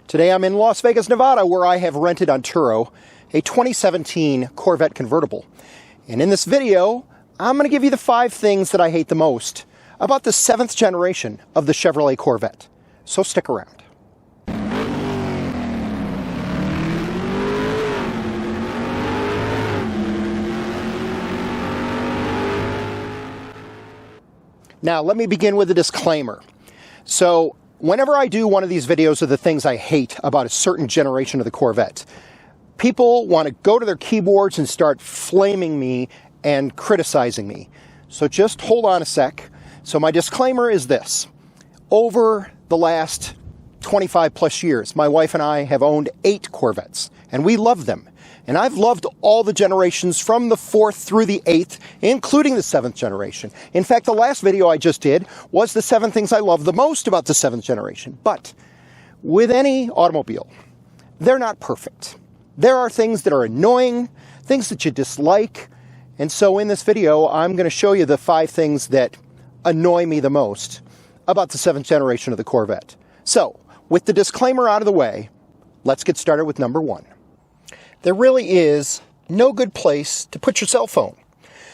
Today I'm in Las Vegas, Nevada, where I have rented on Turo a 2017 Corvette Convertible. And in this video, I'm going to give you the 5 things that I hate the most about the 7th generation of the Chevrolet Corvette. So stick around. Now, let me begin with a disclaimer. So, whenever I do one of these videos of the things I hate about a certain generation of the Corvette, people want to go to their keyboards and start flaming me and criticizing me. So just hold on a sec. So my disclaimer is this. Over the last 25 plus years, my wife and I have owned 8 Corvettes, and we love them. And I've loved all the generations from the 4th through the 8th, including the 7th generation. In fact, the last video I just did was the 7 things I love the most about the 7th generation. But with any automobile, they're not perfect. There are things that are annoying, things that you dislike. And so in this video, I'm going to show you the 5 things that annoy me the most about the 7th generation of the Corvette. So, with the disclaimer out of the way, let's get started with number 1. There really is no good place to put your cell phone.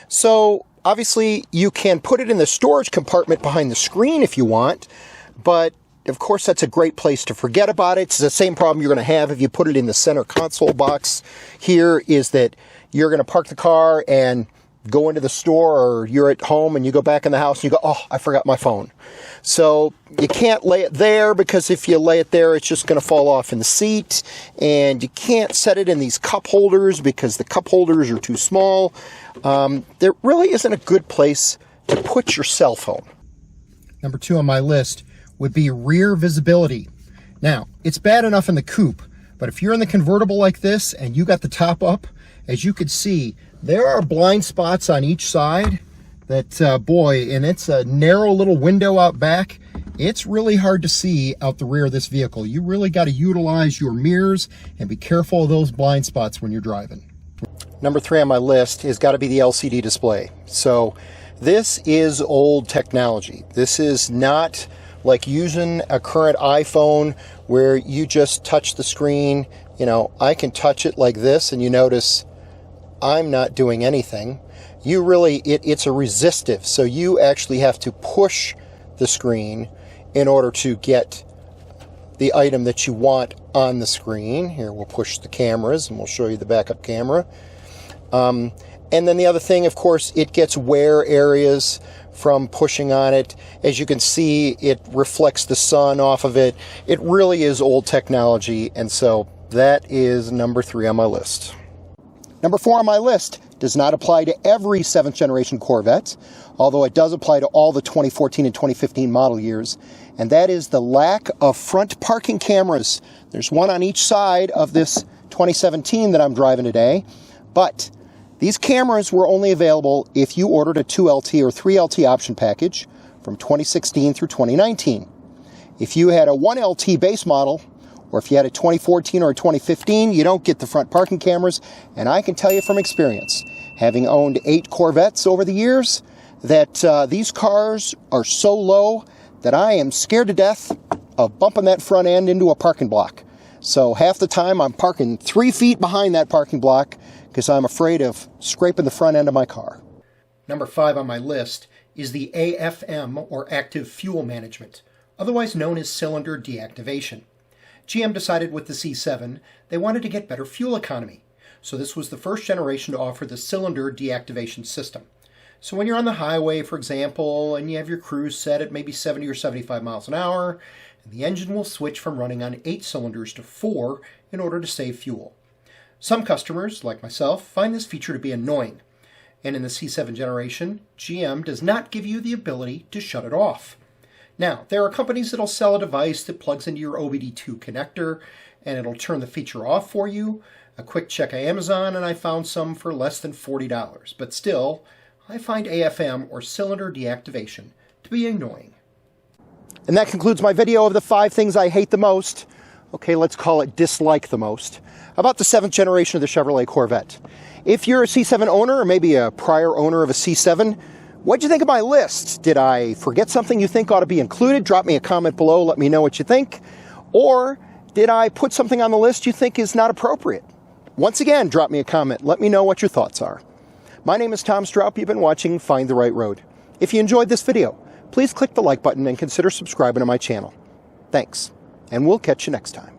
So obviously you can put it in the storage compartment behind the screen if you want, but of course that's a great place to forget about it. It's the same problem you're going to have if you put it in the center console box. Here is that you're going to park the car and go into the store, or you're at home and you go back in the house and you go, oh, I forgot my phone. So you can't lay it there, because if you lay it there, it's just going to fall off in the seat. And you can't set it in these cup holders because the cup holders are too small. There really isn't a good place to put your cell phone. Number 2 on my list would be rear visibility. Now, it's bad enough in the coupe, but if you're in the convertible like this and you got the top up, as you can see, there are blind spots on each side that, boy, and it's a narrow little window out back. It's really hard to see out the rear of this vehicle. You really got to utilize your mirrors and be careful of those blind spots when you're driving. Number 3 on my list has got to be the LCD display. So this is old technology. This is not like using a current iPhone where you just touch the screen. You know, I can touch it like this and you notice I'm not doing anything. You really, it's a resistive, so you actually have to push the screen in order to get the item that you want on the screen. Here, we'll push the cameras and we'll show you the backup camera. And then the other thing, of course, it gets wear areas from pushing on it. As you can see, it reflects the sun off of it. It really is old technology, and so that is number 3 on my list. Number 4 on my list does not apply to every 7th generation Corvette, although it does apply to all the 2014 and 2015 model years, and that is the lack of front parking cameras. There's one on each side of this 2017 that I'm driving today, but these cameras were only available if you ordered a 2LT or 3LT option package from 2016 through 2019. If you had a 1LT base model, or if you had a 2014 or a 2015, you don't get the front parking cameras. And I can tell you from experience, having owned 8 Corvettes over the years, that these cars are so low that I am scared to death of bumping that front end into a parking block. So half the time I'm parking 3 feet behind that parking block because I'm afraid of scraping the front end of my car. Number 5 on my list is the AFM, or Active Fuel Management, otherwise known as cylinder deactivation. GM decided with the C7 they wanted to get better fuel economy, so this was the first generation to offer the cylinder deactivation system. So when you're on the highway, for example, and you have your cruise set at maybe 70 or 75 miles an hour, the engine will switch from running on 8 cylinders to 4 in order to save fuel. Some customers, like myself, find this feature to be annoying, and in the C7 generation, GM does not give you the ability to shut it off. Now, there are companies that'll sell a device that plugs into your OBD2 connector, and it'll turn the feature off for you. A quick check on Amazon, and I found some for less than $40. But still, I find AFM, or cylinder deactivation, to be annoying. And that concludes my video of the 5 things I hate the most. Okay, let's call it dislike the most, about the 7th generation of the Chevrolet Corvette. If you're a C7 owner, or maybe a prior owner of a C7, what'd you think of my list? Did I forget something you think ought to be included? Drop me a comment below, let me know what you think. Or Did I put something on the list you think is not appropriate? Once again, drop me a comment. Let me know what your thoughts are. My name is Tom Stroup. You've been watching Find the Right Road. If you enjoyed this video, please click the like button and consider subscribing to my channel. Thanks, and we'll catch you next time.